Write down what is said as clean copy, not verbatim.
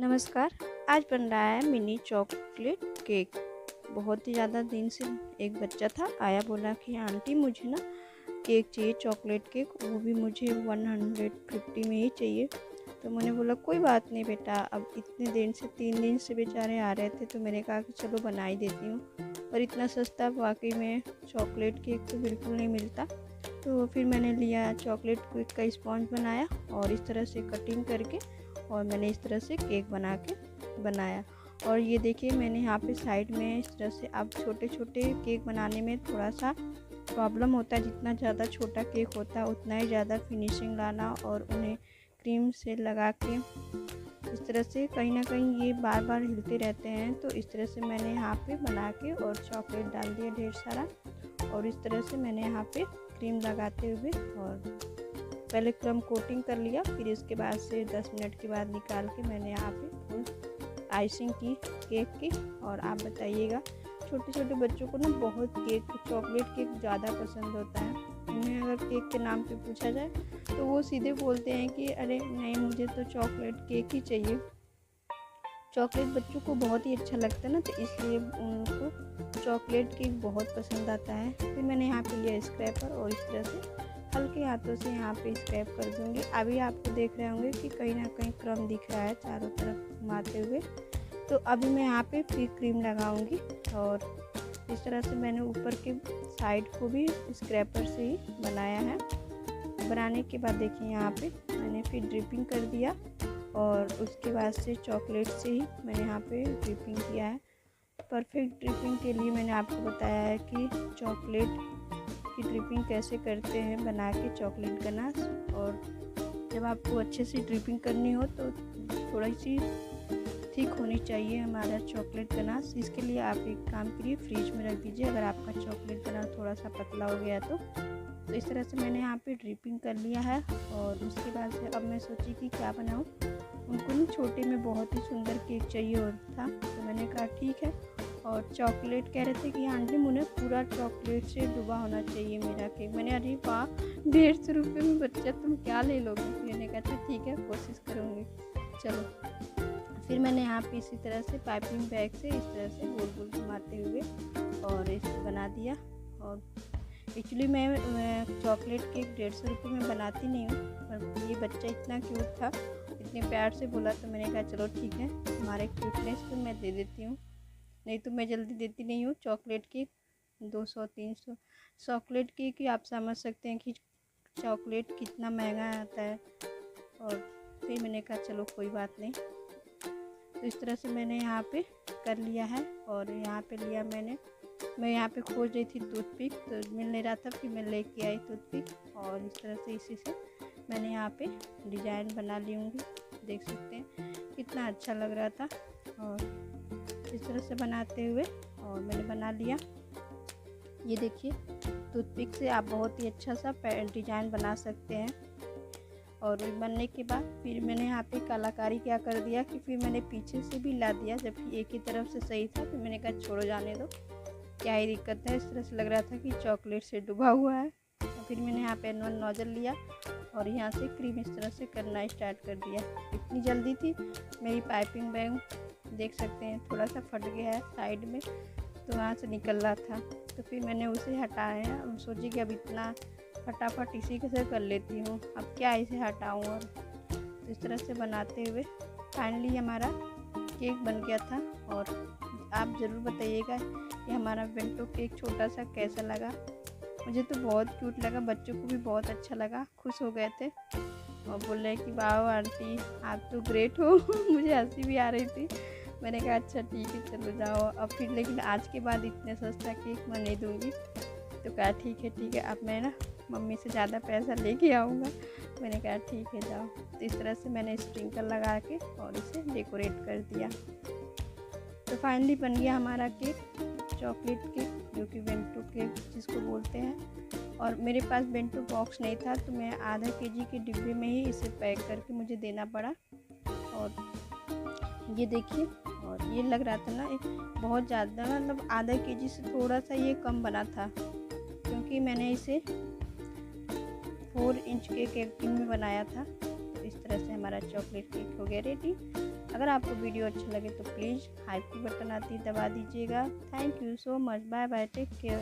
नमस्कार। आज बन रहा है मिनी चॉकलेट केक। बहुत ही ज़्यादा दिन से एक बच्चा था, आया बोला कि आंटी मुझे ना केक चाहिए, चॉकलेट केक, वो भी मुझे 150 में ही चाहिए। तो मैंने बोला कोई बात नहीं बेटा, अब इतने दिन से 3 दिन से बेचारे आ रहे थे तो मैंने कहा कि चलो बना ही देती हूँ। और इतना सस्ता वाकई में चॉकलेट केक तो बिल्कुल नहीं मिलता। तो फिर मैंने लिया चॉकलेट केक का स्पॉन्ज बनाया और इस तरह से कटिंग करके और मैंने इस तरह से केक बनाया। और ये देखिए मैंने यहाँ पे साइड में इस तरह से, अब छोटे छोटे केक बनाने में थोड़ा सा प्रॉब्लम होता है, जितना ज़्यादा छोटा केक होता है उतना ही ज़्यादा फिनिशिंग लाना और उन्हें क्रीम से लगा के इस तरह से कहीं ना कहीं ये बार बार हिलते रहते हैं। तो इस तरह से मैंने यहाँ पे बना के और चॉकलेट डाल दिया ढेर सारा, और इस तरह से मैंने यहाँ पे क्रीम लगाते हुए और पहले क्रम कोटिंग कर लिया। फिर इसके बाद से 10 मिनट के बाद निकाल के मैंने यहाँ पे फुल आइसिंग की केक की। और आप बताइएगा, छोटे छोटे बच्चों को ना बहुत केक, चॉकलेट केक ज़्यादा पसंद होता है। उन्हें अगर केक के नाम पे पूछा जाए तो वो सीधे बोलते हैं कि अरे नहीं, मुझे तो चॉकलेट केक ही चाहिए। चॉकलेट बच्चों को बहुत ही अच्छा लगता है ना, तो इसलिए उनको चॉकलेट केक बहुत पसंद आता है। फिर मैंने यहाँ पे लिया स्क्रैपर और इस तरह से हल्के हाथों से यहाँ पे स्क्रैप कर दूँगी। अभी आपको देख रहे होंगे कि कहीं ना कहीं क्रम दिख रहा है चारों तरफ घुमाते हुए। तो अभी मैं यहाँ पे फिर क्रीम लगाऊंगी और इस तरह से मैंने ऊपर के साइड को भी स्क्रैपर से ही बनाया है। बनाने के बाद देखिए यहाँ पे मैंने फिर ड्रिपिंग कर दिया और उसके बाद से चॉकलेट से ही मैंने यहाँ पे ड्रिपिंग किया है। परफेक्ट ड्रिपिंग के लिए मैंने आपको बताया है कि चॉकलेट की ड्रिपिंग कैसे करते हैं बना के चॉकलेट गनाश। और जब आपको अच्छे से ड्रिपिंग करनी हो तो थोड़ी सी थिक होनी चाहिए हमारा चॉकलेट गनाश। इसके लिए आप एक काम करिए, फ्रिज में रख दीजिए अगर आपका चॉकलेट गनाश थोड़ा सा पतला हो गया तो इस तरह से मैंने यहाँ पे ड्रिपिंग कर लिया है। और उसके बाद से अब मैं सोची कि क्या बनाऊँ। उनको ना छोटे में बहुत ही सुंदर केक चाहिए था, तो मैंने कहा ठीक है। और चॉकलेट कह रहे थे कि आंटी मुझे पूरा चॉकलेट से डूबा होना चाहिए मेरा केक। मैंने अरे वाह, 150 रुपये में बच्चा तुम क्या ले लोगे। मैंने कहा अच्छा ठीक है, कोशिश करूँगी, चलो। फिर मैंने यहाँ पे इसी तरह से पाइपिंग बैग से इस तरह से गोल गोल घुमाते हुए और इसे बना दिया। और एक्चुअली मैं चॉकलेट केक 150 रुपये में बनाती नहीं हूँ, पर ये बच्चा इतना क्यूट था, इतने प्यार से बोला तो मैंने कहा चलो ठीक है, हमारे क्यूटनेस को मैं दे देती हूँ। नहीं तो मैं जल्दी देती नहीं हूँ। चॉकलेट केक 200-300 चॉकलेट केक ही आप समझ सकते हैं कि चॉकलेट कितना महंगा आता है। और फिर मैंने कहा चलो कोई बात नहीं। तो इस तरह से मैंने यहाँ पे कर लिया है। और यहाँ पे लिया मैं यहाँ पे खोज रही थी टूथपिक, तो मिल नहीं रहा था, फिर मैं लेके आई टूथपिक और इस तरह से इसी से मैंने यहाँ पे डिज़ाइन बना लूँगी। देख सकते हैं कितना अच्छा लग रहा था। और इस तरह से बनाते हुए और मैंने बना लिया। ये देखिए टूथपिक से आप बहुत ही अच्छा सा डिज़ाइन बना सकते हैं। और बनने के बाद फिर मैंने यहाँ पे कलाकारी क्या कर दिया कि फिर मैंने पीछे से भी ला दिया, जबकि एक ही तरफ से सही था। फिर मैंने कहा छोड़ो जाने दो, क्या ही दिक्कत है। इस तरह से लग रहा था कि चॉकलेट से डूबा हुआ है। तो फिर मैंने यहाँ पे N1 नोजल लिया और यहाँ से क्रीम इस तरह से करना स्टार्ट कर दिया। इतनी जल्दी थी मेरी पाइपिंग बैग, देख सकते हैं थोड़ा सा फट गया है साइड में, तो वहाँ से निकल रहा था। तो फिर मैंने उसे हटाया। अब सोची कि अब इतना फटाफट इसी के से कर लेती हूँ, अब क्या इसे हटाऊँ। और तो इस तरह से बनाते हुए फाइनली हमारा केक बन गया था। और आप ज़रूर बताइएगा कि हमारा बेंटो केक छोटा सा कैसा लगा। मुझे तो बहुत क्यूट लगा, बच्चों को भी बहुत अच्छा लगा, खुश हो गए थे और बोल रहे कि वाह आंटी आप तो ग्रेट हो। मुझे हंसी भी आ रही थी। मैंने कहा अच्छा ठीक है चलो जाओ अब फिर, लेकिन आज के बाद इतने सस्ता केक मैं नहीं दूँगी। तो कहा ठीक है, अब मैं ना मम्मी से ज़्यादा पैसा लेके आऊँगा। मैंने कहा ठीक है जाओ। तो इस तरह से मैंने स्प्रिंकल लगा के और इसे डेकोरेट कर दिया। तो फाइनली बन गया हमारा केक, चॉकलेट केक, जो कि बेंटो केक जिसको बोलते हैं। और मेरे पास बेंटो बॉक्स नहीं था, तो मैं आधा केजी के डिब्बे में ही इसे पैक करके मुझे देना पड़ा। और ये देखिए, और ये लग रहा था ना बहुत ज़्यादा, मतलब आधा केजी से थोड़ा सा ये कम बना था, क्योंकि मैंने इसे 4 इंच के केक टिन में बनाया था। तो इस तरह से हमारा चॉकलेट केक हो गया रेडी। अगर आपको वीडियो अच्छा लगे तो प्लीज़ हाइप की बटन आती है दबा दीजिएगा। Thank you so much. Bye bye, take care.